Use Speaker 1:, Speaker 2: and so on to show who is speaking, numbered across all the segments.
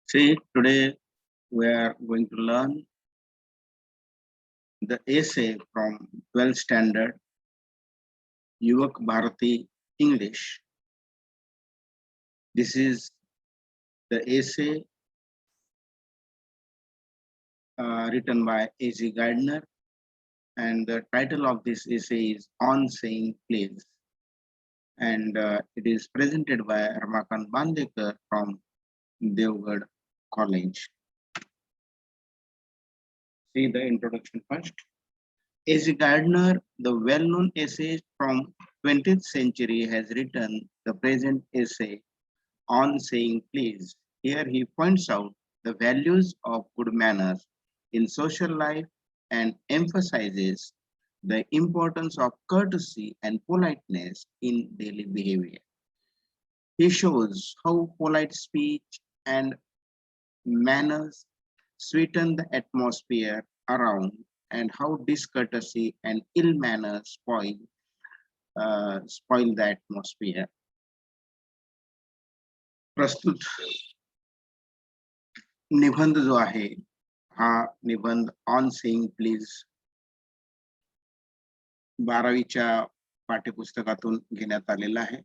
Speaker 1: See, today we are going to learn the essay from 12th standard Yuvak Bharati English. This is the essay written by A.G. Gardner, and the title of this essay is On Saying Please. And it is presented by Ramakant Bandekar from Devgad College. See the introduction first. A.G. Gardner, the well-known essayist from 20th century, has written the present essay on saying please. Here he points out the values of good manners in social life and emphasizes the importance of courtesy and politeness in daily behavior. He shows how polite speech and manners sweeten the atmosphere around and how discourtesy and ill manners spoil the atmosphere. प्रस्तुत निबंध जो आहे हा निबंध on saying please 12वीच्या पाठ्यपुस्तकातून घेण्यात आलेला आहे.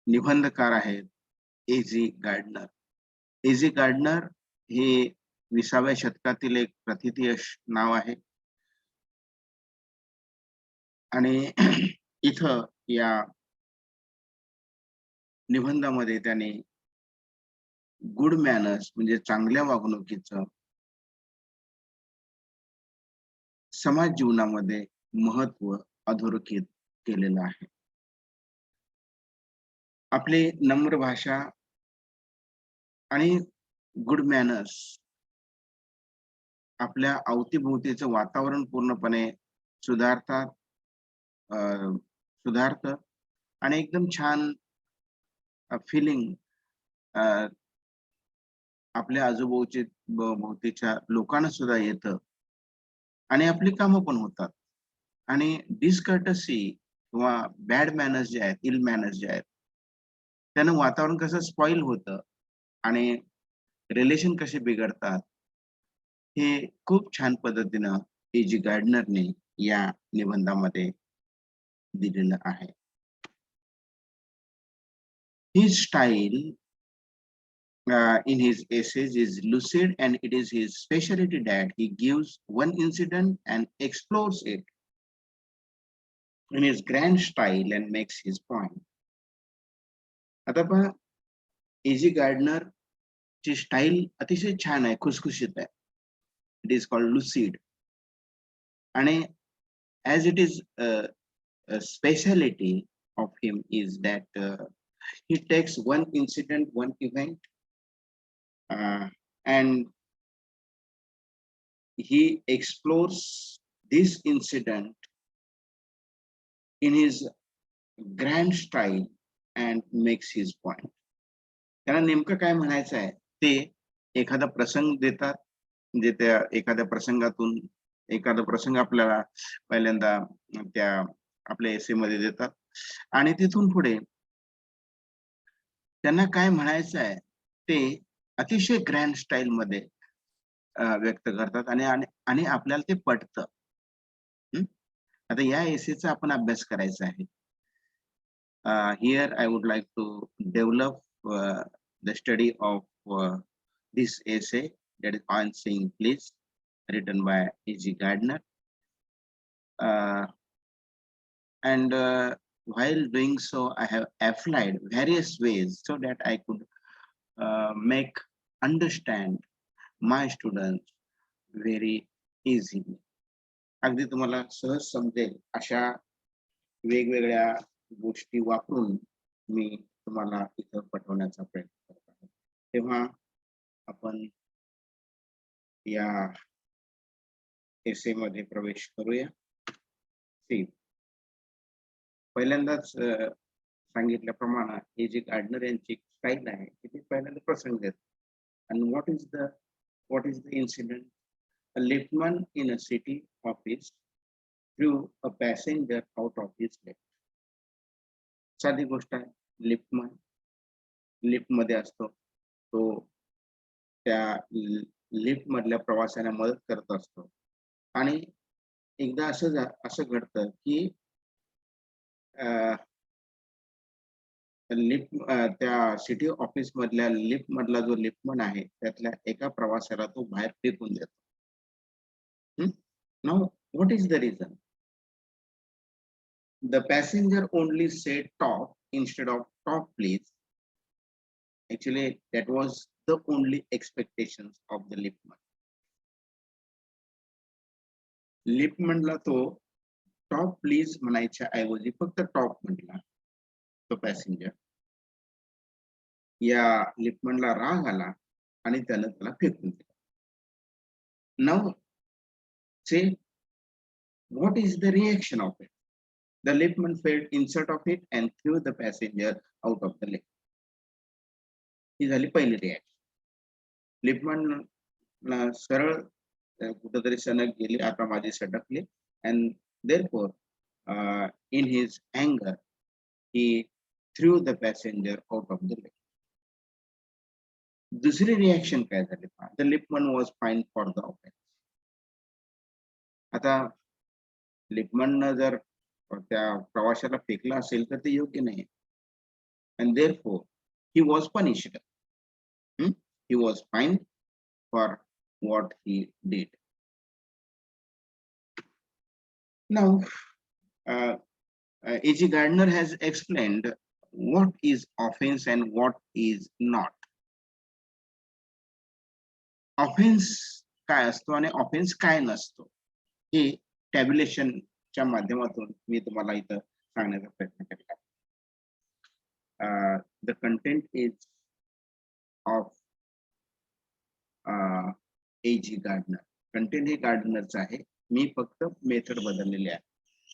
Speaker 1: निबंधकार आहेत A.G. गार्डनर. A.G. गार्डनर हे 20व्या शतकातील एक प्रथितयश नाव आहे आणि इथं या निबंधामध्ये त्याने गुड मॅनर्स म्हणजे चांगल्या वागणुकीचं समाज जीवनामध्ये महत्व अधोरेखित केलेलं आहे. आपली नम्र भाषा आणि गुड मॅनर्स आपल्या अवतीभोवतीचं वातावरण पूर्णपणे सुधारतात आणि एकदम छान फिलिंग आपल्या भोवतीच्या लोकांना सुद्धा येतं आणि आपली कामं पण होतात. आणि डिसकर्टसी किंवा बॅड मॅनर्स जे आहेत, इल मॅनर्स जे आहेत, त्यानं वातावरण कसं स्पॉइल होतं आणि रिलेशन कसे बिघडतात हे खूप छान पद्धतीनं A.G. गार्डनरने या निबंधामध्ये दिलेलं आहे. His style in his essays is lucid, and it is his specialty that he gives one incident and explores it in his grand style and makes his point. आता पहा A.G. गार्डनर ची style अतिशय छान आहे, खुसखुशीत आहे. It is called lucid, and as it is a speciality of him is that he takes one incident, one event, and he explores this incident in his grand style and makes his point. त्यांना नेमकं काय म्हणायचं आहे ते एखादा प्रसंग देतात, म्हणजे त्या एखाद्या प्रसंगातून एखादा प्रसंग आपल्याला पहिल्यांदा त्या आपल्या एसे मध्ये देतात आणि तिथून पुढे त्यांना काय म्हणायचं आहे ते अतिशय ग्रँड स्टाईल मध्ये व्यक्त करतात आणि आपल्याला ते पटतं. आता या एसेचा आपण अभ्यास करायचा आहे. Here I would like to develop the study of this essay, that is On Saying Please, written by A.G. Gardner. And while doing so, I have applied various ways so that I could make understand my students very easily. अगदी तुम्हाला सहज समजेल अशा वेगवेगळ्या गोष्टी वापरून मी तुम्हाला इथं पटवण्याचा प्रयत्न करत आहे. तेव्हा आपण या एसे मध्ये प्रवेश करूया. पहिल्यांदाच सांगितल्याप्रमाणे A.G. गार्डनर यांची स्टाईल आहे की ते पहिल्यांदा प्रसंग देतात. आणि what is the incident? A liftman in a city office threw a passenger out of his lift. साधी गोष्ट आहे. लिफ्ट मध्ये असतो तो त्या लिफ्ट मधल्या प्रवाशांना मदत करत असतो. आणि एकदा असं घडतं की लिफ्ट त्या सिटी ऑफिस मधल्या लिफ्ट मधला जो लिफ्टमन आहे त्यातल्या एका प्रवाशाला तो बाहेर फेकून देतो. Now what is the reason? The passenger only said top instead of top please. Actually that was the only expectations of the liftman. लिफ्टमनला तो टॉप प्लीज म्हणायच्या ऐवजी फक्त टॉप म्हटला. तो पॅसेंजर, या लिफ्टमनला राग आला आणि त्यानं त्याला फेकून दिलं. नाउ से what is the reaction of it? The liftman felt insult of it and threw the passenger out of the lift. ही झाली पहिली रिॲक्शन. लिफ्टमन सरळ कुठेतरी सनक गेली, आता माझी सटकली, and therefore in his anger he threw the passenger out of the lift. दुसरी reaction काय झाली? The liftman was fined for the offense. आता लिफ्टमन जर त्या प्रवाशाला फेकला असेल तर ते योग्य नाही. and therefore he was punished. He was fined for what he did. Now A.G. Gardner has explained what is offense and what is not. Offence काय असतो आणि ऑफेन्स काय नसतो हे टॅब्युलेशनच्या माध्यमातून मी तुम्हाला इथं सांगण्याचा प्रयत्न केला. The content is of A.G. Gardner. Content हे गार्डनरचं आहे, मी फक्त मेथड बदललेली आहे,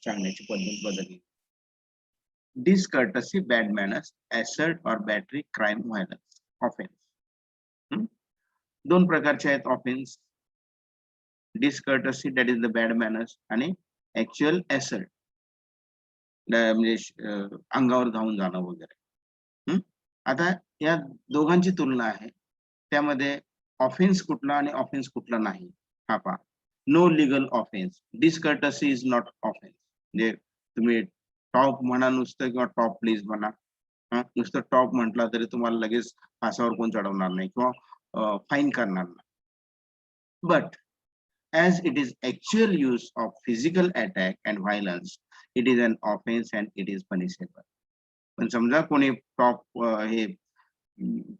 Speaker 1: सांगण्याची पद्धत बदलली. Discourtesy, bad manners, assault or battery, crime, violence, offense. दोन प्रकारचे आहेत offence. Discourtesy that is the bad manners आणि ऍक्च्युअल असल्ट म्हणजे अंगावर धावून जाणं वगैरे. आता या दोघांची तुलना आहे, त्यामध्ये ऑफेन्स कुठला आणि ऑफेन्स कुठला नाही हा पहा. No legal offence. Discourtesy is not offence. म्हणजे तुम्ही टॉप म्हणा नुसतं किंवा टॉप प्लीज म्हणा, नुसतं टॉप म्हटला तरी तुम्हाला लगेच फासावर कोण चढवणार नाही किंवा फाईन करणार नाही. But as it is actual use of physical attack and violence, it is an offense and it is punishable. पण समजा कोणी हे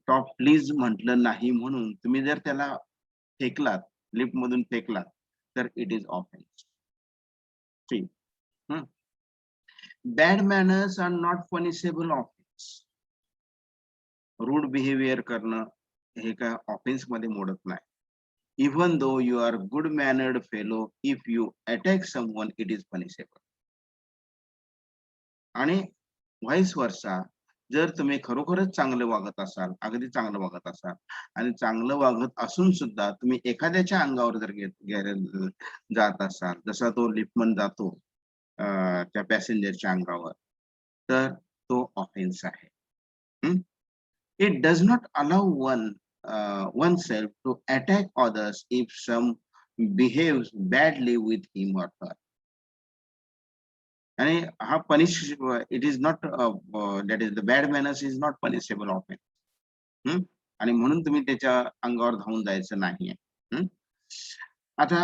Speaker 1: टॉप प्लीज म्हटलं नाही म्हणून तुम्ही जर त्याला फेकलात, लिफ्ट मधून फेकलात, तर इट इज ऑफेन्स. ठीक. Bad manners are not punishable offence. Rude behaviour करणं हे काय ऑफेन्स मध्ये मोडत नाही. Even though you are good mannered fellow, if you attack someone, it is punishable. आणि व्हाईस वर्सा, जर तुम्ही खरोखरच चांगलं वागत असाल, अगदी चांगलं वागत असाल आणि चांगलं वागत असून सुद्धा तुम्ही एखाद्याच्या अंगावर जर जात असाल, जसा तो लिफ्टमन जातो त्या पॅसेंजरच्या अंगावर, तर तो ऑफेन्स आहे. It does not allow oneself to attack others if some behaves badly with him or her. आणि हा punish, it is not that is the bad manners is not punishable offense. आणि म्हणून तुम्ही त्याच्या अंगावर धावून जायचं नाहीये. आता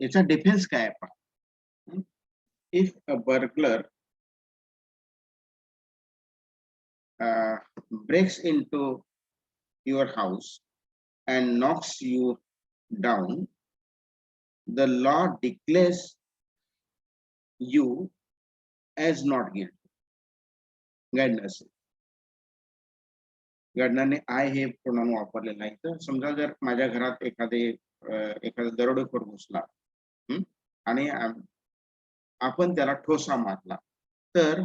Speaker 1: याचा डिफेन्स काय आहे पहा. If a burglar breaks into your house and knocks you down, the law declares you as not guilty. गार्डनरने आय हे प्रोनाउन वापरलेलं आहे. तर समजा जर माझ्या घरात एखादा दरोडेखोर घुसला आणि आपण त्याला ठोसा मारला, तर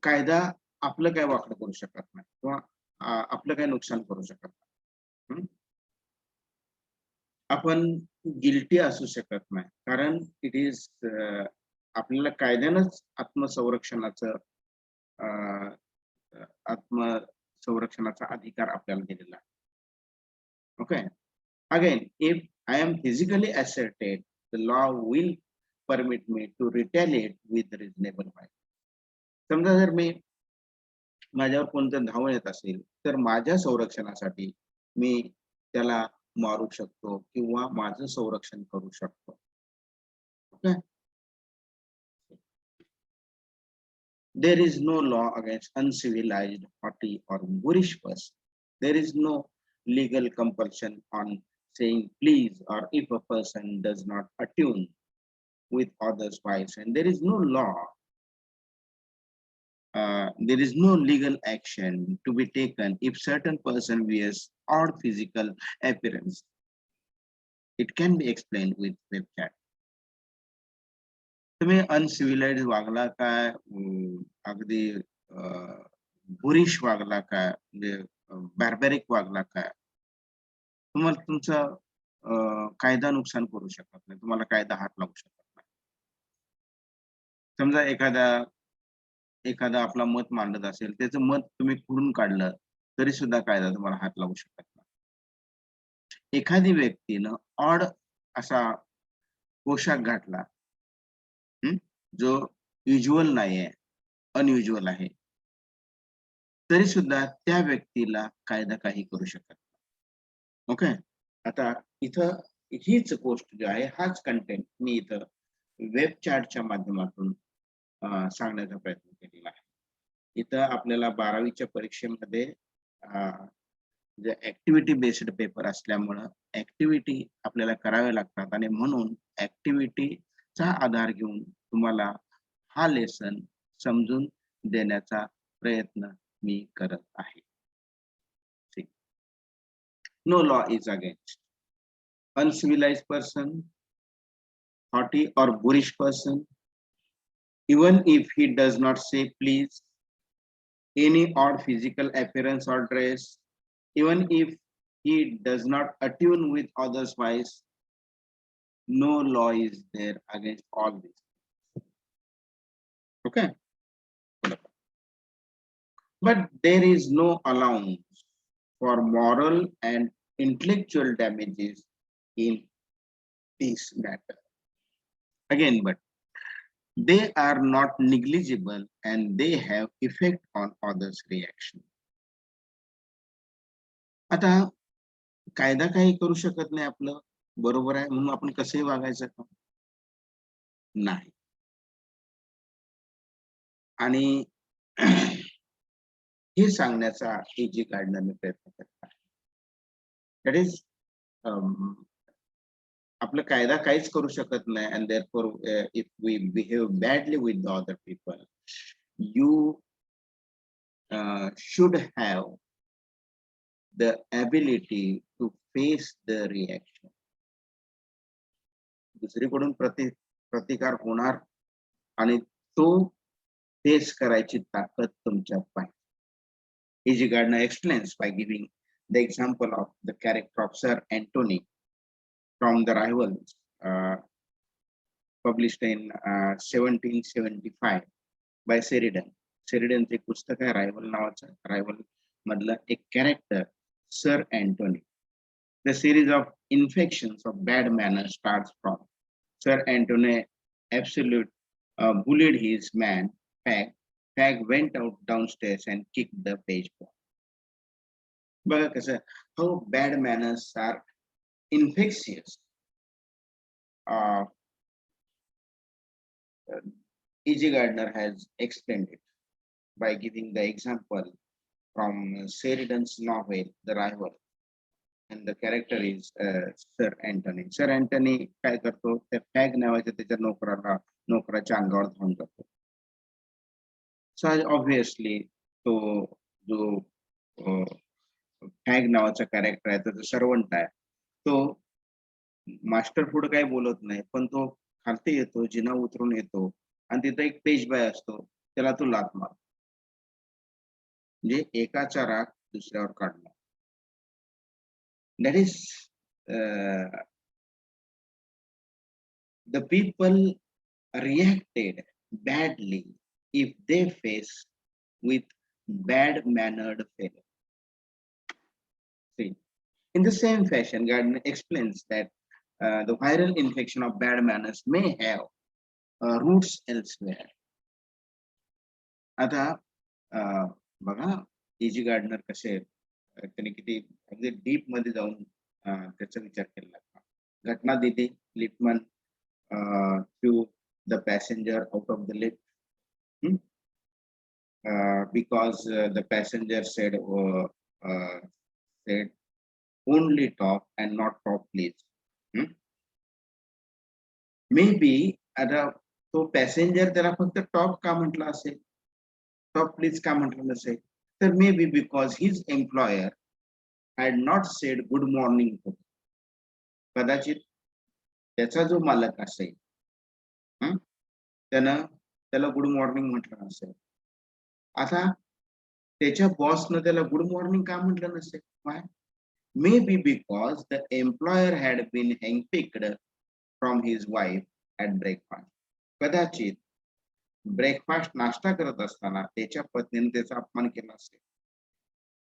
Speaker 1: कायदा आपलं काय वाकडं करू शकत नाही किंवा आपलं काय नुकसान करू शकत नाही. आपण गिल्टी असू शकत नाही, कारण इट इज आपल्याला कायद्यानंच आत्मसंरक्षणाचं आत्म संरक्षणाचा अधिकार आपल्याला दिलेला आहे. Okay, again if I am physically asserted, the law will permit me to retaliate with reasonable right. समजा जर मी माझ्यावर कोणतं धावून येत असेल तर माझ्या संरक्षणासाठी मी त्याला मारू शकतो किंवा माझं संरक्षण करू शकतो. Okay, there is no law against uncivilized, haughty or boorish person. There is no legal compulsion on saying please or if a person does not attune with others' voice, and there is no law, there is no legal action to be taken if certain person wears odd physical appearance. It can be explained with web chat. तुम्ही अनसिव्हिलाइज वागला काय, अगदी बुरिश वागला काय, म्हणजे बार्बॅरिक वागला काय, तुम्हाला तुमचा कायदा नुकसान करू शकत नाही, तुम्हाला कायदा हात लागू शकत नाही. समजा एखादा आपला मत मांडत असेल, त्याचं मत तुम्ही खोडून काढलं तरी सुद्धा कायदा तुम्हाला हात लागू शकत नाही. एखादी व्यक्तीनं ऑड असा पोशाख घातला जो युज्युअल नाहीये, अनयुज्युअल आहे, तरी सुद्धा त्या व्यक्तीला कायदा काही करू शकत नाही. ओके, आता इथं हीच गोष्ट जी आहे, हाच कंटेंट मी इथं वेब चॅटच्या माध्यमातून सांगण्याचा प्रयत्न केलेला आहे. इथं आपल्याला 12वीच्या परीक्षेमध्ये जे ऍक्टिव्हिटी बेस्ड पेपर असल्यामुळं ऍक्टिव्हिटी आपल्याला कराव्या लागतात आणि म्हणून ऍक्टिव्हिटीचा आधार घेऊन तुम्हाला हा लेसन समजून देण्याचा प्रयत्न मी करत आहे. No law is against uncivilized person, haughty or boorish person, even if he does not say please, any odd physical appearance or dress, even if he does not attune with others' voice, no law is there against all this. Okay, but there is no allowance for moral and intellectual damages in this matter. Again, but they are not negligible and they have effect on others' reaction. आता कायदा काही करू शकत नाही आपलं, बरोबर आहे म्हणून आपण कसंही वागायचं का? नाही. आणि हे सांगण्याचा जी काढण्याचा मी प्रयत्न करत आहे, दॅट इज आपलं कायदा काहीच करू शकत नाही, and therefore if we behave badly with the other people, you should have the ability to face the reaction. दुसरीकडून प्रतिकार होणार आणि तो फेस करायची ताकद तुमच्यात पाहिजे. E.G. Gardner explains by giving the example of the character of Sir Anthony from The Rivals, published in 1775 by Sheridan. Sheridanचं एक पुस्तक आहे रायवल नावाचं. रायवल मधलं एक character sir Antonie. The series of infections of bad manners starts from Sir Anthony absolute bullied his man Fag. Fag went out downstairs and kicked the page boy. बघा कसं, how bad manners are infectious. E.G. Gardner has explained it by giving the example from Sheridan's novel The Rival, and the character is Sir Anthony. Sir Anthony काय करतो, त्या फॅग नावाच्या त्याच्या नोकराच्या अंगावर धावून जातो. So obviously तो जो फॅग नावाचा कॅरेक्टर आहे, त्याचा सर्वंट आहे, तो मास्टर पुढे काही बोलत नाही, पण तो खालती येतो, जिना उतरून येतो आणि तिथं एक पेज बाय असतो, त्याला तो लाथ मारतो. म्हणजे एकाचा राग दुसऱ्यावर काढला. That is the people reacted badly if they face with bad-mannered fellow. See, in the same fashion, Gardner explains that the viral infection of bad manners may have roots elsewhere. आता बघा E.G. गार्डनर कसे त्यांनी किती अगदी deep मध्ये जाऊन त्याचा विचार केला. घटना दिली Litman threw the passenger out of the lift because the passenger said only top and not top please. Maybe आता तो पॅसेंजर त्याला फक्त टॉप का म्हटला असेल, टॉप प्लीज का म्हटलं नसेल, तर may be because his employer had not said good morning to. कदाचित त्याचा जो मालक असेल त्यानं त्याला गुड मॉर्निंग म्हटलं नसेल. आता त्याच्या बॉसनं त्याला गुड मॉर्निंग का म्हटलं नसेल? Why? May B because the employer had been handpicked from his wife at breakfast. कदाचित ब्रेकफास्ट नाश्ता करत असताना त्याच्या पत्नीने त्याचा अपमान केला असेल,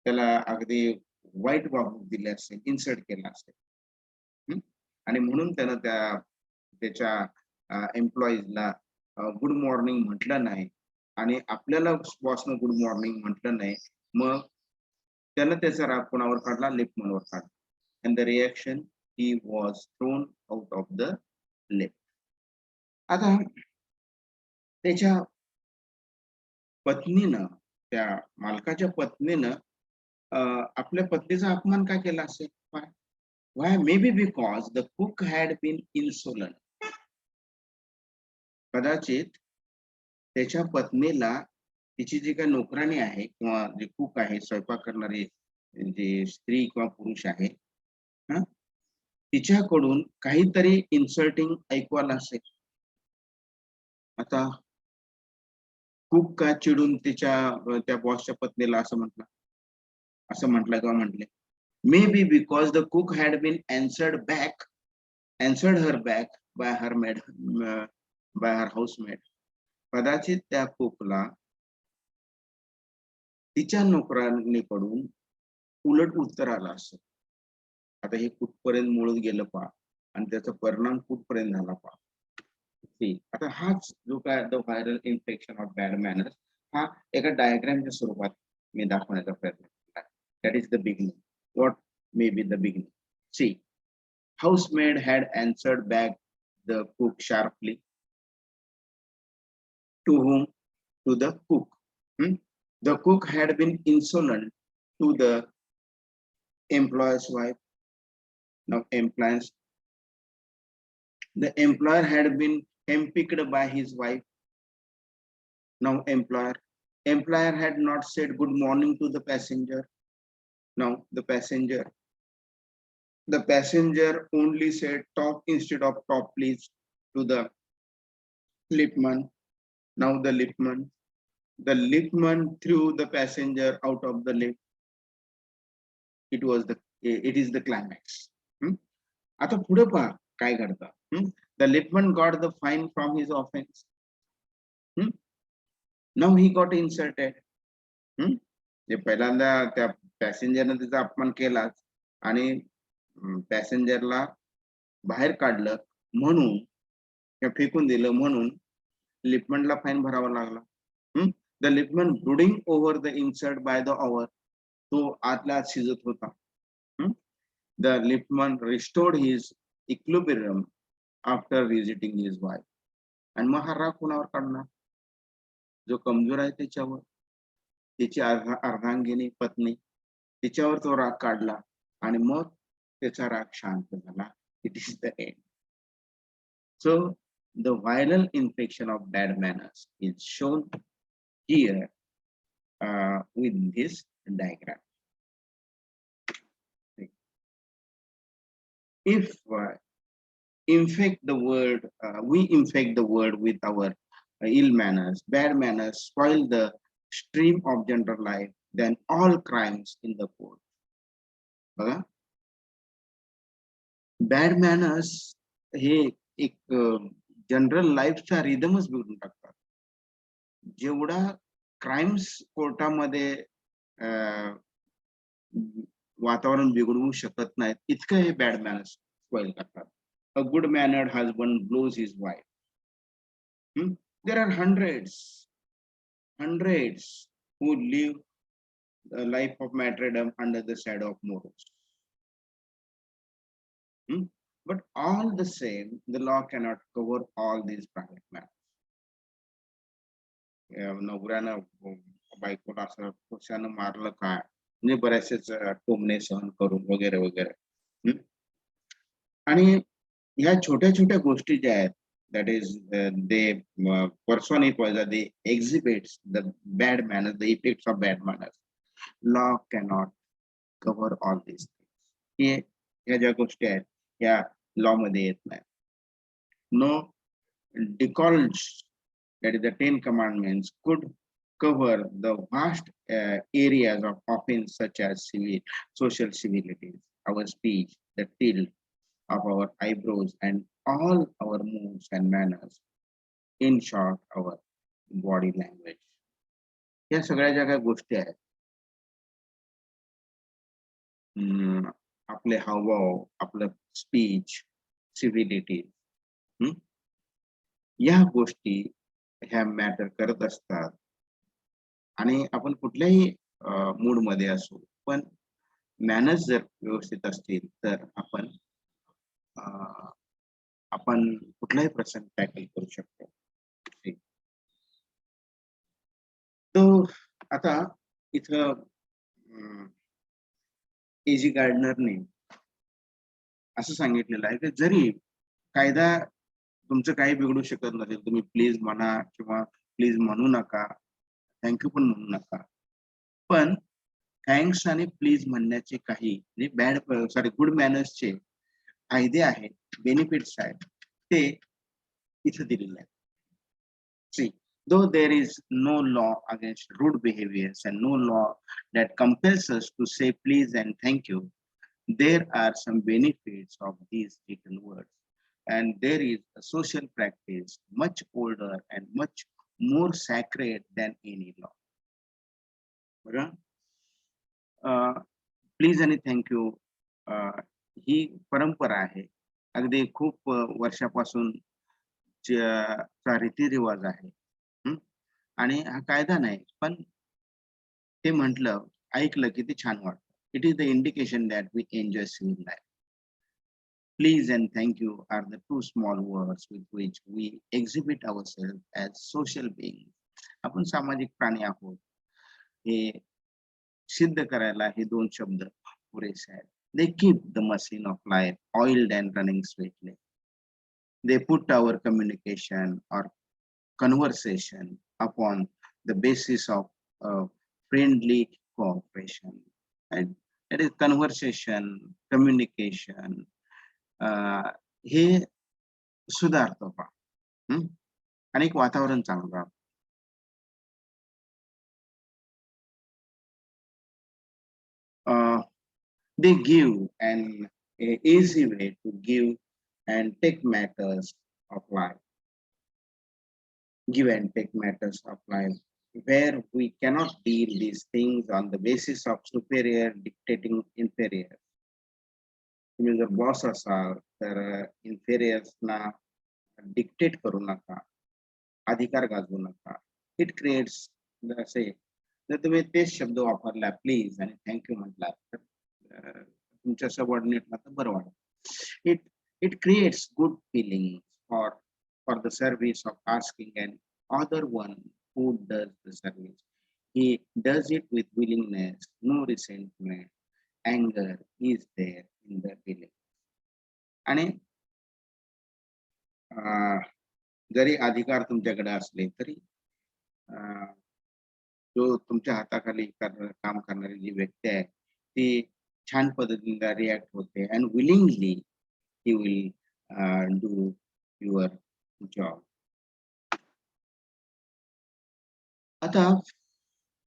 Speaker 1: त्याला अगदी वाईट वागणूक दिली असेल, इन्सल्ट केला असेल, आणि म्हणून त्यानं त्याच्या एम्प्लॉईजला गुड मॉर्निंग म्हटलं नाही आणि आपल्याला बॉसनं गुड मॉर्निंग म्हटलं नाही. मग त्यानं त्याचा राग कोणावर काढला? लिफ्टमनवर काढला. And the reaction he was thrown out of the lift. आता त्याच्या पत्नीनं, त्या मालकाच्या पत्नीनं आपल्या पत्नीचा अपमान का केला असेल? Why? May B because the cook had been insolent. कदाचित त्याच्या पत्नीला तिची जी काही नोकराणी आहे किंवा जे कुक आहे, स्वयंपाक करणारी जे स्त्री किंवा पुरुष आहे, तिच्याकडून काहीतरी इन्सल्टिंग ऐकू आलं असेल. आता कुक का चिडून त्या बॉसच्या पत्नीला असं म्हटलं किंवा म्हटले? May be because the cook had been answered her back by her housemaid. कदाचित त्या कुकला तिच्या नोकरांकडून उलट उत्तर आलं असेल. आता हे कुठपर्यंत मुळून गेलं पहा आणि त्याचा परिणाम कुठपर्यंत झाला पहा. आता हाच जो काय the viral infection of bad manners, हा एका डायग्रामच्या स्वरूपात मी दाखवण्याचा प्रयत्न केला. That is the beginning. What may be the beginning? See, housemaid had answered back the cook sharply. To whom? To the cook. The cook had been insolent to the employer's wife. Now the employer had been handpicked by his wife. Now employer had not said good morning to the passenger. Now the passenger only said top instead of top please to the liftman. Now the liftman threw the passenger out of the lift. It is the climax. आता पुढे पहा काय घडतं. The liftman got the fine from his offense. Now he got insulted. जे पहिल्यांदा त्या पॅसेंजरने त्याचा अपमान केला आणि पॅसेंजरला बाहेर काढलं म्हणून, फेकून दिलं म्हणून लिफ्टमनला फाईन भरावा लागला. The liftman brooding over the insult by the hour. तो आतला शिजत होता. The liftman restored his equilibrium after visiting his wife. आणि मग हा राग कोणावर काढणार? जो कमजोर आहे त्याच्यावर, त्याची अर्धांगिनी पत्नी, तिच्यावर तो राग काढला आणि मग त्याचा राग शांत झाला. It is the end. So the viral infection of bad manners is shown here with this diagram. If we infect the world with our ill manners, bad manners spoil the stream of general life, then all crimes in the court. Bad manners हे एक general लाईफचा रिदमच बिघडून टाकतात. जेवढा crimes कोर्टामध्ये वातावरण बिघडवू शकत नाहीत, इतकं हे bad manners spoil करतात. A good mannered husband blows his wife. There are hundreds who live the life of martyrdom under the shadow of morals. But all the same, the law cannot cover all these private matters. नवऱ्यानं बायकोला असं पुरुषानं मारलं काय, म्हणजे बऱ्याचशेच टोमणे सहन करून वगैरे वगैरे. आणि ह्या छोट्या छोट्या गोष्टी ज्या आहेत, that is they personifies, they exhibits the bad manners, the effects of bad manners. Law cannot cover all these things. ह्या ज्या गोष्टी आहेत या लॉ मध्ये येत नाही. No decalogue, that is the 10 commandments, could cover the vast areas of offense such as social civilities, our speech, the tilt of our eyebrows, and all our moves and manners. In short, our body language. या सगळ्या ज्या काही गोष्टी आहेत, आपले हावभाव, आपलं speech, सिव्हिलिटी, या गोष्टी ह्या मॅटर करत असतात. आणि आपण कुठल्याही मूड मध्ये असू, पण मॅनर्स जर व्यवस्थित असतील तर आपण कुठलाही प्रसंग टॅकल करू शकतो. तो आता इथं एजी गार्डनरने असं सांगितलेलं आहे की जरी कायदा तुमचं काही बिघडू शकत नसेल, तुम्ही प्लीज म्हणा किंवा प्लीज म्हणू नका, थँक्यू पण म्हणू नका, पण थँक्स आणि प्लीज म्हणण्याचे काही गुड मॅनर्सचे फायदे आहेत, बेनिफिट्स आहेत, ते इथे दिलेले आहेत. See, though there is no law against rude behaviors and no law that compels us to say please and thank you, there are some benefits of these written words. And there is a social practice much older and much more sacred than any law. Please आणि thank you ही परंपरा आहे, अगदी खूप वर्षापासून रीतिरिवाज आहे. आणि हा कायदा नाही, पण ते म्हटलं, ऐकलं की ते छान वाटतं. It is the indication that we enjoy civil life. Please and thank you are the two small words with which we exhibit ourselves as social beings. आपण सामाजिक प्राणी आहोत हे सिद्ध करायला हे दोन शब्द पुरेसे आहेत. They keep the machine of life oiled and running swiftly. They put our communication or conversation upon the basis of friendly cooperation. And that is conversation, communication. हे सुधारतं पा आणि एक वातावरण चांगलं. They give an easy way to give and take matters of life. Give and take matters of life, where we cannot deal these things on the basis of superior dictating inferior. तुम्ही जर boss असाल तर इन्फेरियर्सना dictate करू नका, अधिकार गाजवू नका. It creates असे जर तुम्ही तेच शब्द वापरला प्लीज आणि थँक्यू म्हटला तर तुमच्या सबऑर्डिनेटला तर बरं वाटतं. It creates good feeling for the service of asking and other one who does the service. He does it with willingness, no resentment, anger is there in the feeling. आणि जरी अधिकार तुमच्याकडे असले तरी जो तुमच्या हाताखाली काम करणारी जी व्यक्ती आहे ती छान पद्धतीने रिॲक्ट होते and willingly he will do your job. आता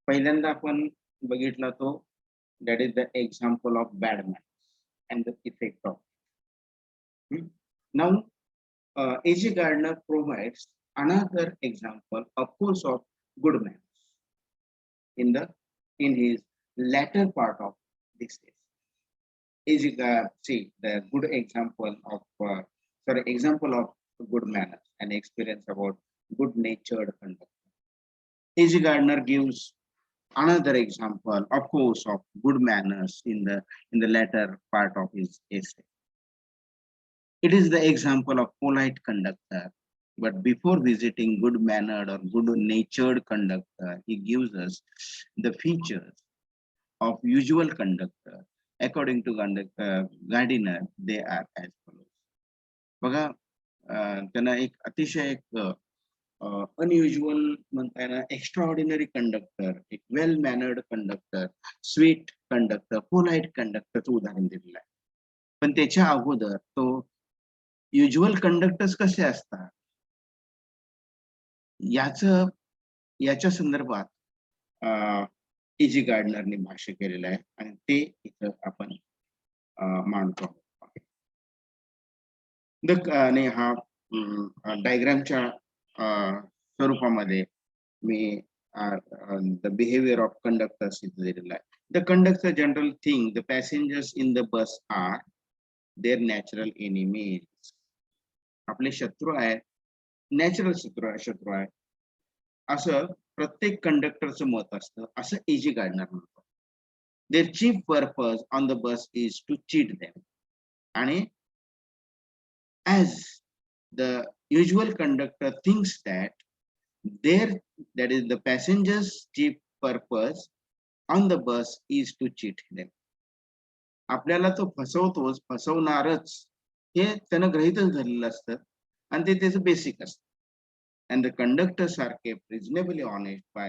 Speaker 1: पहिल्यांदा आपण बघितला तो that is the example of bad manners and the effect of now A.J. Gardner provides another example, of course, of good manners. in his latter part of this essay. Is see the good example of example of good manners and experience about good natured conduct. A.G. Gardner gives another example, of course, of good manners in the latter part of his essay. It is the example of polite conductor. But before visiting good mannered or good natured conductor, he gives us the features of usual conductor. According to Gardiner, they are as follows. बघा त्यांना एक अतिशय एक unusual म्हणता येणार extraordinary conductor, एक well mannered conductor, sweet conductor, polite कंडक्टरचं उदाहरण दिलेलं आहे. पण त्याच्या अगोदर तो युज्युअल कंडक्टर्स कसे असतात याच्या संदर्भात E.G. गार्डनरने भाष्य केलेलं आहे आणि ते इथं आपण मांडतो. आणि हा डायग्रामच्या स्वरूपामध्ये मी the behavior of conductors इथे दिलेला आहे. The conductor general think the passengers in the bus are their natural enemies. आपले शत्रू आहे, नॅचरल शत्रू आहे असं प्रत्येक कंडक्टरचं मत असतं, असं E.G. गार्डनर म्हणतो. Their chief purpose on the bus is to cheat them. आणि as the usual conductor thinks that that is the passengers chief purpose on the bus is to cheat them. आपल्याला तो फसवतोच, फसवणारच हे त्यानं गृहीतच धरलेलं असतं आणि ते त्याचं basic असतं. And the conductors are kept reasonably honest by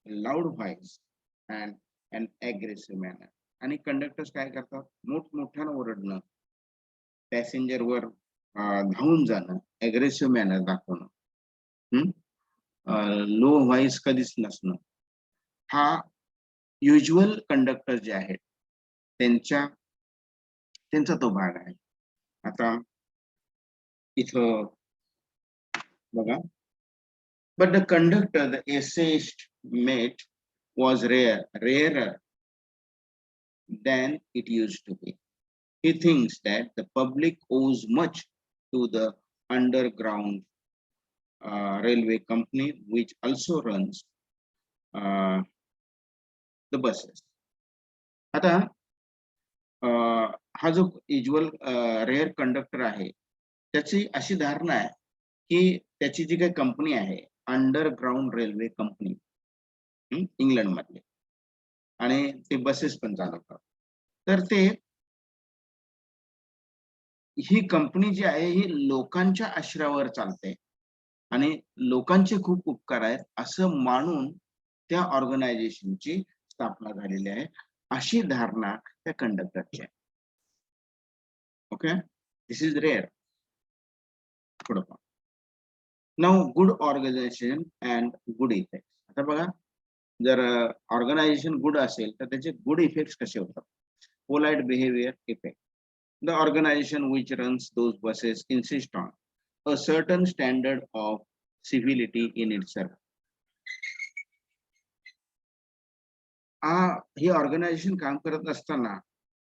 Speaker 1: loud voice and an aggressive manner. आणि conductors काय करतात, मोठमोठ्यानं ओरडणं, पॅसेंजर वर धावून जाणं, अग्रेसिव्ह मॅनर दाखवणं, लो व्हॉइस कधीच नसणं, हा युज्युअल कंडक्टर जे आहेत त्यांचा तो भाग आहे. आता इथं बघा, but the conductor the essayist met was rarer than it used to be. He thinks that the public owes much to the underground railway company which also runs the buses. आता हा जो युज्युअल रेअर कंडक्टर आहे त्याची अशी धारणा आहे की त्याची जी काही कंपनी आहे अंडरग्राउंड रेल्वे कंपनी इंग्लंड मधले आणि ते बसेस पण चालवतात, तर ते ही कंपनी जी आहे ही लोकांच्या आश्रयावर चालते आणि लोकांचे खूप उपकार आहेत असं मानून त्या ऑर्गनायझेशनची स्थापना झालेली आहे, अशी धारणा त्या कंडक्टरची आहे. Okay, this is rare. थोडंफार now good organisation and good effect. आता बघा, जर ऑर्गनायझेशन गुड असेल तर त्याचे गुड इफेक्ट्स कसे होतात. Polite behaviour effect. The organization which runs those buses insist on a certain standard of civility in itself. ही ऑर्गनायझेशन काम करत असताना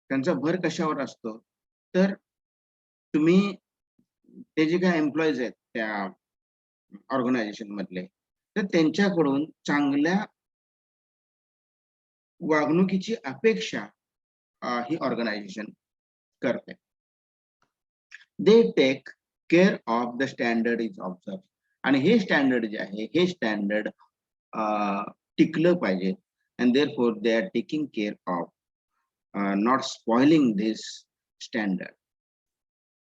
Speaker 1: त्यांचा भर कशावर असतो, तर तुम्ही ते जे काही एम्प्लॉईज आहेत त्या ऑर्गनायझेशन मधले, तर त्यांच्याकडून चांगल्या वागणुकीची अपेक्षा ही ऑर्गनायझेशन करते. They take care of the standard is observed. आणि हे स्टँडर्ड जे आहे हे स्टँडर्ड टिकलं पाहिजे, and therefore they are taking care of not spoiling this standard.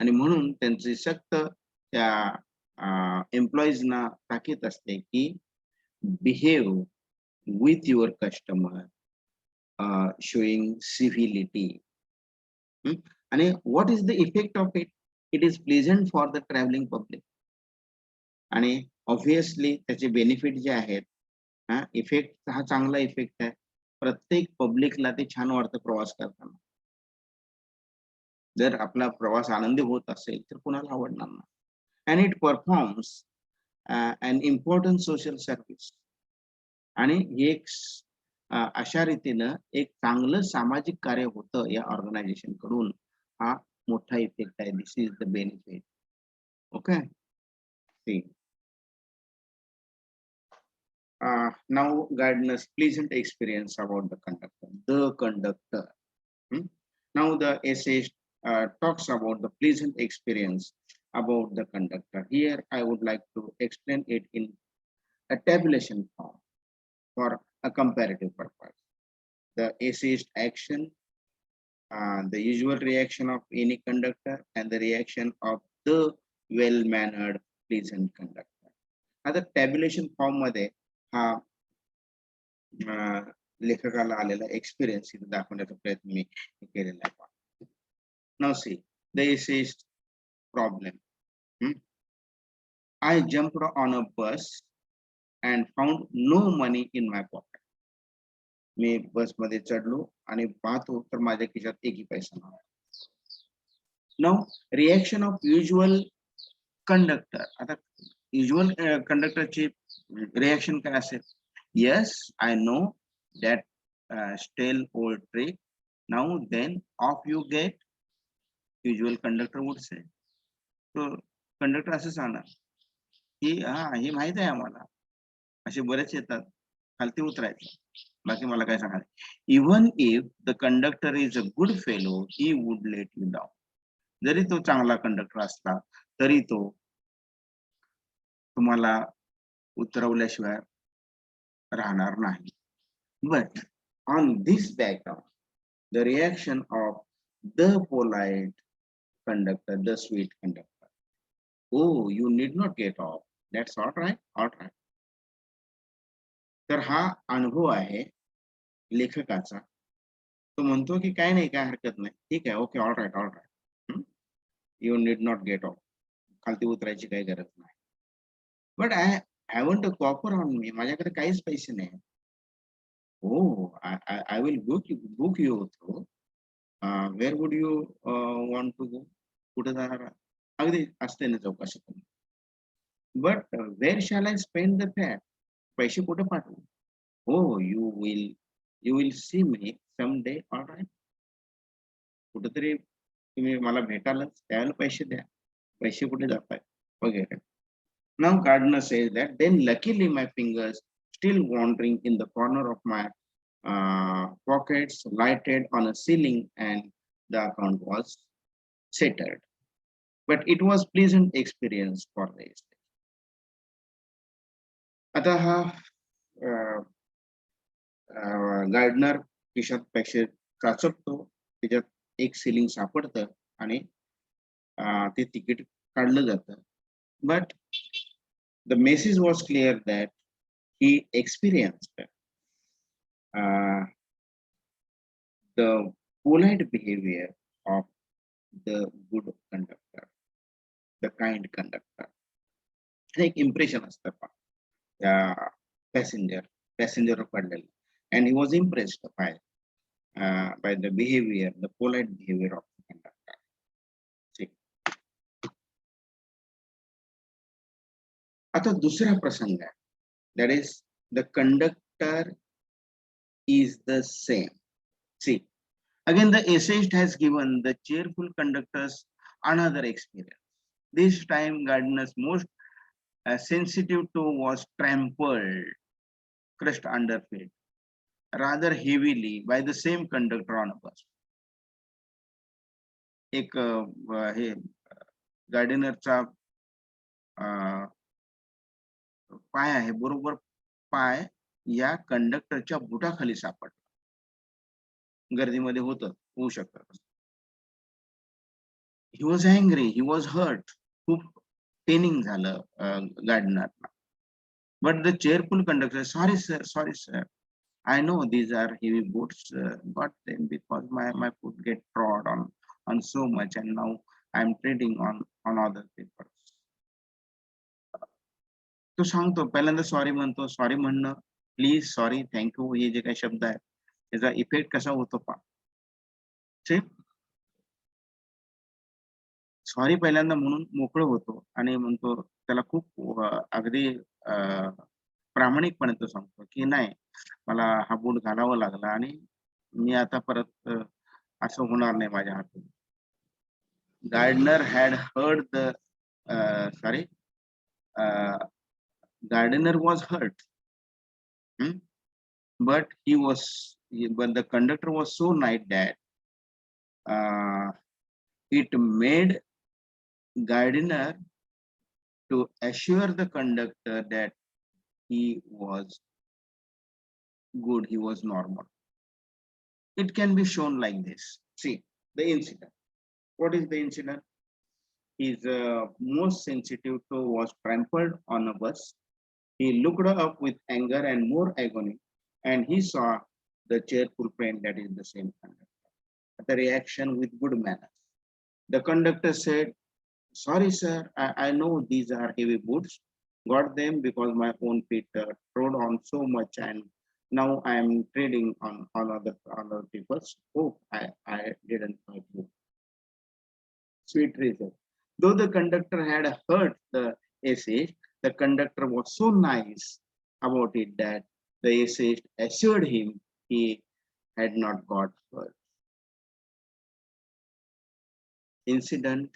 Speaker 1: आणि म्हणून त्यांची सक्त त्या एम्प्लॉईजना ताकीद असते की behave with your customer showing civility. आणि what is the effect of it? It is pleasant for the traveling public. आणि ऑब्विसली त्याचे बेनिफिट जे आहेत, इफेक्ट हा चांगला इफेक्ट आहे. प्रत्येक पब्लिकला ते छान वाटतं प्रवास करताना. जर आपला प्रवास आनंदी होत असेल तर कुणाला आवडणार नाही. and it performs an important social service. आणि एक अशा रीतीनं एक चांगलं सामाजिक कार्य होतं या ऑर्गनायझेशन कडून. हा मोठा इफेक्ट आहे. This is the benefit. Okay. Now gardeners pleasant experience about the conductor. The conductor. Hmm? Now the essay talks about the pleasant experience about the conductor. Here I would like to explain it in a tabulation form for a comparative purpose. The essayist action, the usual reaction of any conductor, and the reaction of the well-mannered pleasant conductor. आता tabulation form मध्ये हा लेखकाला आलेला experience इथे दाखवण्याचा प्रयत्न मी केलेला आहे. Now see the essayist problem. I jumped on a bus and found no money in my pocket. मी बस मध्ये चढलो आणि पाहतो तर माझ्या खिशात एकही पैसा नव्हता. Now reaction of usual conductor. आता युजुअल कंडक्टरची रिएक्शन काय असेल? Yes, I know that stale old trick. Now then, off you get. Usual conductor would say. So conductor असं सांगणार की हे माहित आहे आम्हाला, असे बरेच येतात, खालती उतरायचं, बाकी मला काय सांगणार. Even if the conductor is a good fellow he would let you down. जरी तो चांगला कंडक्टर असला तरी तो तुम्हाला उतरवल्याशिवाय राहणार नाही. But on this background, the reaction of the polite conductor, the sweet conductor. Oh, you need not get off. That's all right, all right. तर हा अनुभव आहे लेखकाचा. तो म्हणतो की काय नाही, काय हरकत नाही, ठीक आहे, okay, all right, all right. You need not get off. खालती उतरायची काही गरज नाही. But I haven't a copper on me. माझ्याकडे काहीच पैसे नाही. Oh, I will book you through. Where would you want to go? कुठे जाणार आहात? अगदी असते ना चौकशी करून. But where shall I spend the fare? पैसे कुठे पाठवू? Oh, you will see me someday, all right? कुठेतरी तुम्ही मला भेटालच, त्यावेळेला पैसे द्या. पैसे कुठे जाताय वगैरे. Now Gardner says that then luckily my fingers still wandering in the corner of my pockets lighted on a ceiling and the account was settled. But it was pleasant experience for the estate. आता हा gardener खिशात पैसे चाचपतो, त्याच्यात एक ceiling सापडतं आणि ते ticket काढलं जातं. But the message was clear that he experienced the polite behavior of the good conductor, the kind conductor. एक इम्प्रेशन असतं त्या पॅसेंजर पडलेलं. And he was impressed by the behavior, the polite behavior of the conductor. ठीक. आता दुसरा प्रसंग आहे, that is the conductor is the same. See, again the essayist has given the cheerful conductors another experience. This time Gardner's most sensitive toe was trampled, crushed under feet rather heavily by the same conductor on a bus. एक हे गार्डनरचा पाय आहे, बरोबर पाय या कंडक्टरच्या बुटाखाली सापडला. गर्दीमध्ये होऊ शकतं. He was angry, he was hurt. खूप Penning झालं गार्डनरला. But the cheerful conductor, sorry sir, I know these are heavy boots, but then because my foot get trod on so much and now I'm treading on other papers. तो सांगतो, पहिल्यांदा sorry म्हणतो. Sorry म्हणणं, please, sorry, thank you, हे जे काही शब्द आहेत त्याचा effect कसा होतो पहा. सॉरी पहिल्यांदा म्हणून मोकळं होतो आणि म्हणतो, त्याला खूप अगदी प्रामाणिकपणे तो सांगतो की नाही, मला हा बूट घालावा लागला आणि मी आता परत असं होणार नाही माझ्या हातून. Gardner had heard the sorry, uh, Gardner was hurt, hmm? but but the conductor was so nice that uh, it made Gardner to assure the conductor that he was good, he was normal. It can be shown like this. See the incident. What is the incident? His most sensitive toe was trampled on a bus. He looked up with anger and more agony, and he saw the cheerful friend, that is the same conductor. The reaction with good manners. The conductor said, "Sorry, sir, I know these are heavy boots. Got them because my own feet trod on so much, and now I am treading on other people's. Oh, I didn't hurt you." Sweet reason. Though the conductor had heard the essay, the conductor was so nice about it that the essayist assured him he had not got hurt. Incident,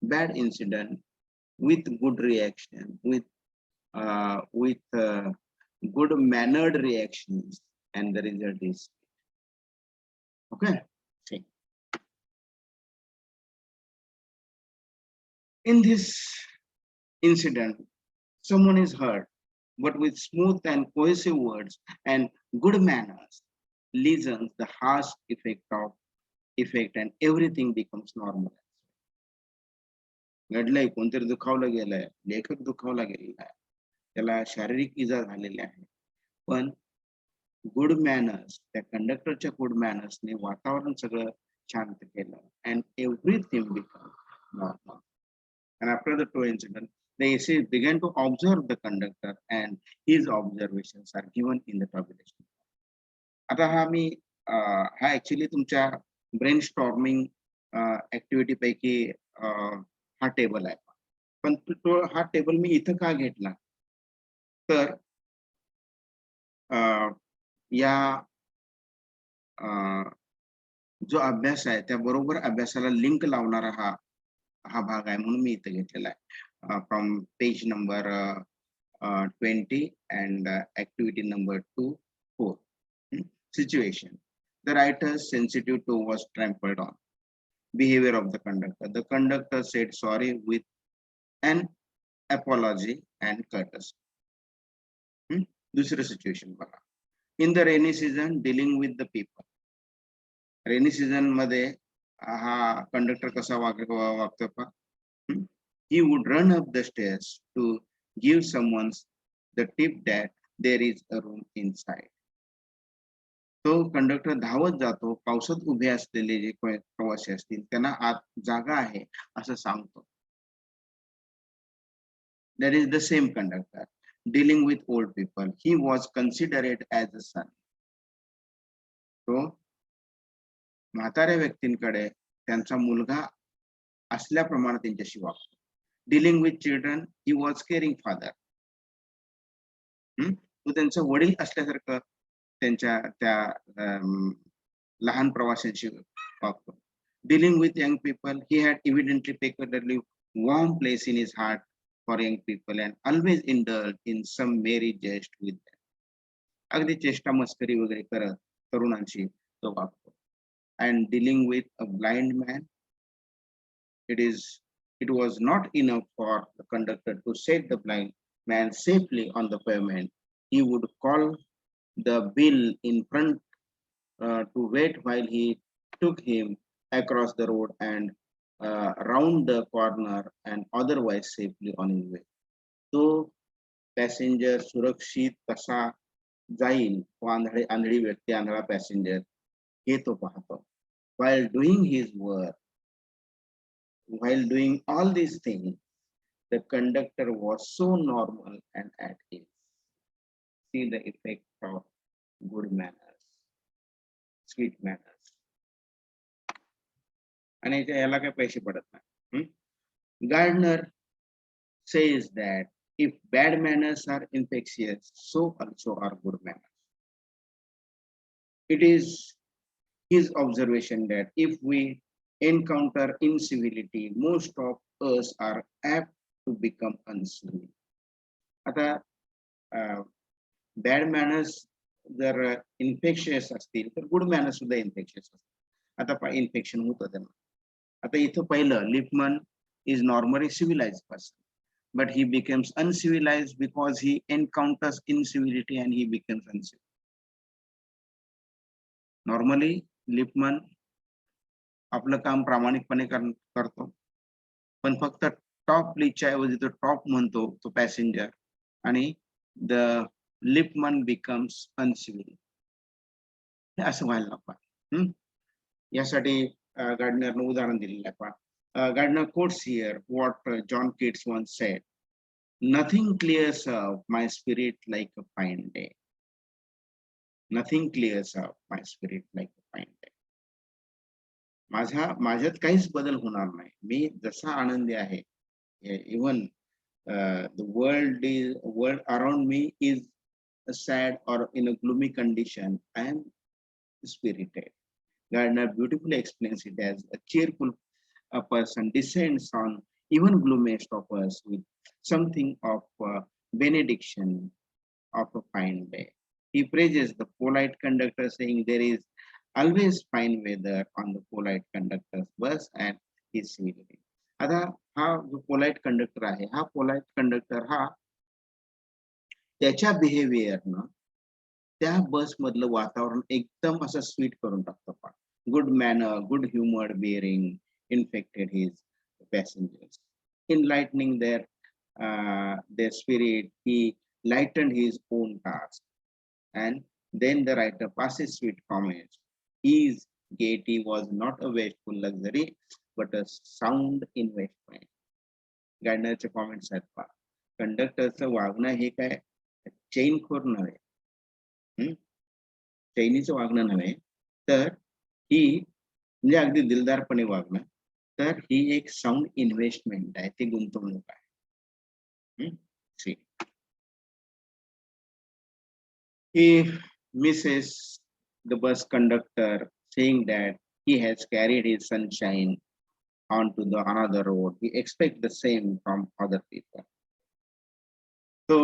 Speaker 1: bad incident with good reaction, with good mannered reactions, and the result is okay. See, in this incident, someone is hurt, but with smooth and cohesive words and good manners, lessens the harsh effect and everything becomes normal. घडलंय, कोणतरी दुखावलं गेलंय, लेखक दुखावला गेलेला आहे, त्याला शारीरिक इजा झालेली आहे, पण गुड मॅनर्स, त्या कंडक्टरच्या गुड मॅनर्सने वातावरण सगळं शांत केलं and everything became normal. And after the two incident, the essay began to observe the conductor and his observations are given in the tabulation. आता हा ऍक्च्युली तुमच्या ब्रेन स्टॉर्मिंग ऍक्टिव्हिटी पैकी हा टेबल आहे, पण हा टेबल मी इथं का घेतला तर या जो अभ्यास आहे त्या बरोबर अभ्यासाला लिंक लावणारा हा भाग आहे, म्हणून मी इथे घेतलेला आहे. From page number 20 and activity number 2-4. Situation. The writer's sensitive toe was trampled on. Behavior of the conductor. The conductor said sorry with an apology and courtesy. दुसरं सिच्युएशन बघा. In the rainy season, dealing with the people. Rainy season मध्ये हा conductor कसा वागतो पहा. He would run up the stairs to give someone the tip that there is a room inside. तो conductor धावत जातो, पावसात उभे असलेले जे प्रवासी असतील त्यांना आत जागा आहे असं सांगतो. That is the same conductor dealing with old people. He was considered as a son. तो म्हाताऱ्या व्यक्तींकडे त्यांचा मुलगा असल्याप्रमाणे त्यांच्याशी वागतो. Dealing with children, he was caring father. तो त्यांचा वडील असल्यासारखं त्यांच्या त्या लहान प्रवाशांशी वागतो. Dealing with young people, he had evidently peculiarly warm place in his heart for young people and always indulged in some merry jest with them. अगदी चेष्टा मस्करी वगैरे करत तरुणांशी तो वागतो. And dealing with a blind man, it was not enough for the conductor to set the blind man safely on the pavement. He would call the bill in front to wait while he took him across the road and round the corner and otherwise safely on his way. तो passenger सुरक्षित कसा जाईल, आंधळी व्यक्ती, आंधळा passenger हे तो पाहतो. While doing his work, while doing all these things, the conductor was so normal and at ease. See the effect of good manners, sweet manners. आणि याला काही पैसे पडत नाही. Gardner says that If bad manners are infectious, so also are good manners. It is his observation that if we encounter incivility, most of us are apt to become uncivil. आता bad manners जर infectious असतील तर good manners सुद्धा infectious असतील. आता infection होतं त्यांना. आता इथं पहिलं Lippmann is normally civilized person, but he becomes uncivilized because he encounters incivility and he becomes uncivil. Normally Lippmann आपलं काम प्रामाणिकपणे करतो, पण फक्त टॉप लिचच्या ऐवजी तो टॉप म्हणतो तो पॅसेंजर, आणि द लिपमन बिकम्स अनसिव्हिल. हे असं व्हायला नको. यासाठी गार्डनरनं उदाहरण दिलेलं आहे. Gardner quotes here what John Keats once said, "Nothing clears up my spirit like a fine day. Nothing clears up my spirit like a fine day." माझ्यात काहीच बदल होणार नाही. मी जसा आनंदी आहे, even the world around me is sad or in a gloomy condition, I am spirited. Gardner beautifully explains it as a cheerful person descends on even gloomiest of us with something of benediction of a fine day. He praises the polite conductor, saying there is always fine weather on the polite conductor's bus and his civility. आता हा जो polite conductor आहे, हा polite conductor हा त्याच्या बिहेवियरनं त्या बस मधलं वातावरण एकदम असं स्वीट करून टाकतो. Good manner, good humoured bearing infected his passengers, enlightening their spirit. He lightened his own task, and then the writer passes sweet comments. His gaiety was not a wasteful luxury, but a sound investment. गार्डनरचे comments आहेत पहा. कंडक्टरचं वागणं हे काय चैनखोर नव्हे, चैनीचं वागणं नव्हे, तर ही म्हणजे अगदी दिलदारपणे वागणं, तर ही एक साऊंड इन्व्हेस्टमेंट आहे, ती गुंतवणूक आहे. He misses the bus conductor, saying that he has carried his sunshine onto the another road. He expects the same from other people. तो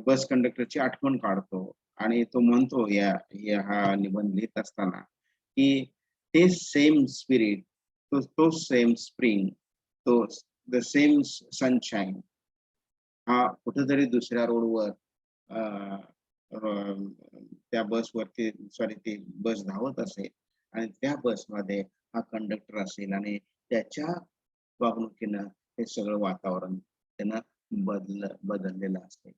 Speaker 1: बस कंडक्टरची आठवण काढतो आणि तो म्हणतो हा निबंध लिहित असताना की ते सेम स्पिरिट, तो सेम स्प्रिंग, तो द सेम सनशाईन हा कुठेतरी दुसऱ्या रोडवर त्या बसवरती ती बस धावत असेल आणि त्या बसमध्ये हा कंडक्टर असेल आणि त्याच्या वागणुकीनं हे सगळं वातावरण त्यानं बदललेलं असेल.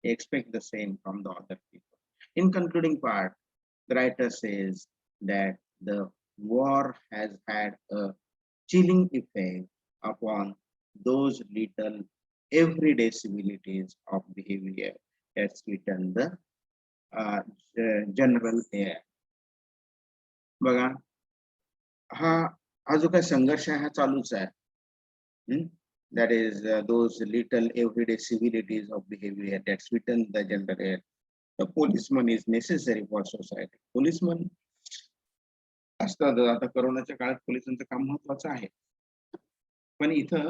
Speaker 1: Expect the same from the other people. In concluding part, the writer says that the war has had a chilling effect upon those little everyday civilities of behavior that sweeten the general air. बघा, हा जो काही संघर्ष आहे हा चालूच आहे. That is those little everyday civilities of behavior that sweeten the general air. The policeman is necessary for society. Policeman असतात. आता कोरोनाच्या काळात पोलिसांचं काम महत्वाचं आहे, पण इथं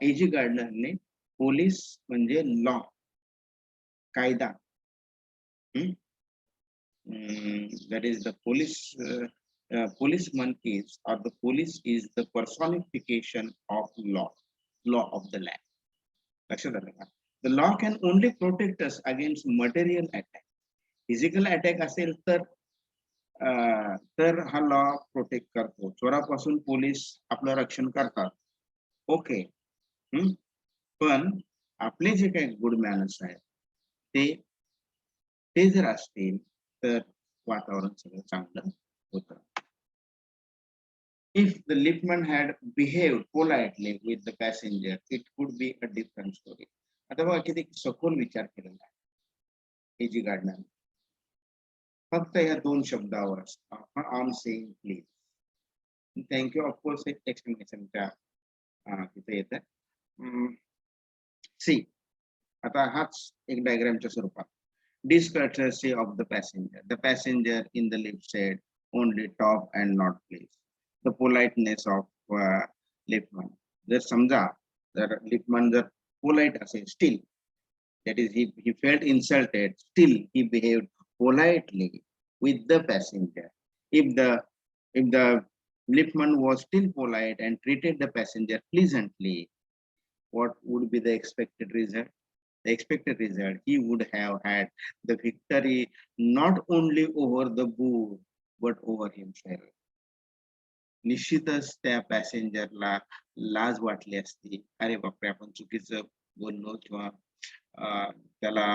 Speaker 1: एजी गार्डनरने पोलीस म्हणजे लॉ, कायदा, that is the policeman is, or the police is the personification of law of the land. लक्षात आलं का? The law can only protect us against material attack. Physical attack असेल तर हा लॉ प्रोटेक्ट करतो. चोरापासून police आपलं रक्षण करतात, ओके. पण आपले जे काही गुड मॅनर्स आहेत ते जर असतील तर वातावरण सगळं चांगलं होतं. If the liftman had behaved politely with the passenger, it could be a different story. आता बघा किती सखोल विचार केलेला आहे एजी गार्डनर. फक्त या दोन शब्दावर on saying please. Thank you of course एक एक्सप्लेनेशनच्या तिथे येत आहे. सी आता हाच एक डायग्रामच्या स्वरूपात. Discourtesy of the passenger. The passenger in the lift said only top and not please. The politeness of liftman. जर समजा जर liftman जर polite असेल, still that is he felt insulted, still he behaved politely with the passenger. If the liftman was still polite and treated the passenger pleasantly, what would be the expected result? The expected result, he would have had the victory not only over the boor but over himself. निश्चितच त्या पॅसेंजरला लाज वाटली असती, अरे बापरे आपण चुकीचं बोललो किंवा त्याला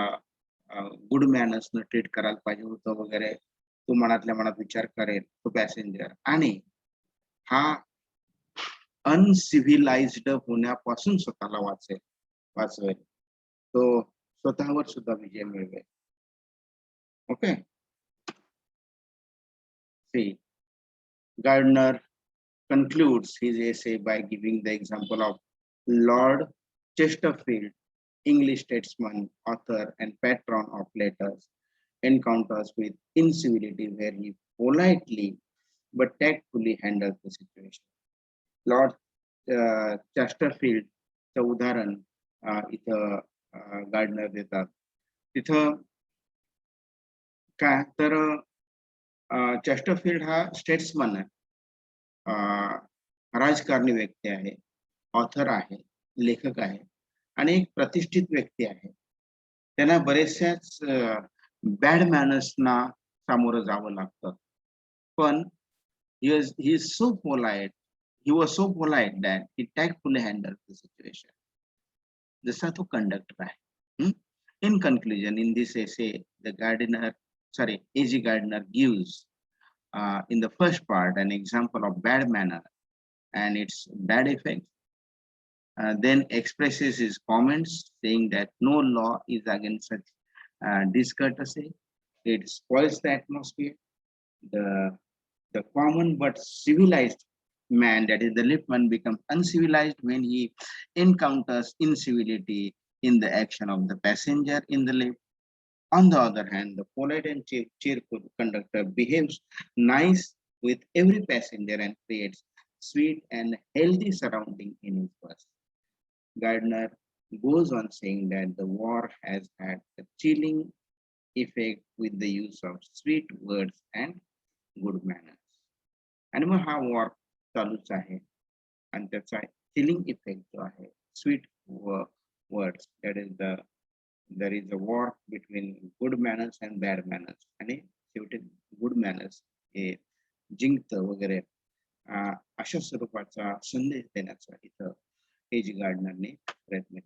Speaker 1: गुड मॅनर्स न ट्रीट करायला पाहिजे होतं वगैरे, तो मनातल्या मनात विचार करेल तो पॅसेंजर, आणि हा अनसिव्हिलाइज्ड होण्यापासून स्वतःला वाचवेल, तो स्वतःवर सुद्धा विजय मिळवेल. Okay. See, Gardner concludes his essay by giving the example of Lord Chesterfield, English statesman, author, and patron of letters, encounters with incivility where he politely but tactfully handles the situation. Lord Chesterfield चं उदाहरण इथं gardener देतात. तिथं काय तर Chesterfield हा statesman आहे, राजकारणी व्यक्ती आहे, ऑथर आहे, लेखक आहे आणि एक प्रतिष्ठित व्यक्ती आहे. त्यांना बरेचशाच बॅड मॅनर्सना सामोरं जावं लागतं, पण he is so polite, he was so polite that he tactfully handled the situation. जसा तो कंडक्टर आहे. In conclusion, in this essay, A.G. Gardner gives in the first part an example of bad manner and its bad effects. Then expresses his comments saying that no law is against such discourtesy. It spoils the atmosphere. The common but civilized man, that is the liftman, becomes uncivilized when he encounters incivility in the action of the passenger in the lift. On the other hand, the polite and cheerful conductor behaves nice with every passenger and creates sweet and healthy surrounding in his bus. Gardner goes on saying that the war has had a chilling effect with the use of sweet words and good manners. आणि मग हा war चालूच आहे आणि त्याचा chilling effect जो आहे, sweet words, that is there is a war between good manners and bad manners, आणि शेवटी गुड मॅनर्स हे जिंकतं वगैरे, अशा स्वरूपाचा संदेश देण्याचा इथं A.G. गार्डनरने प्रयत्न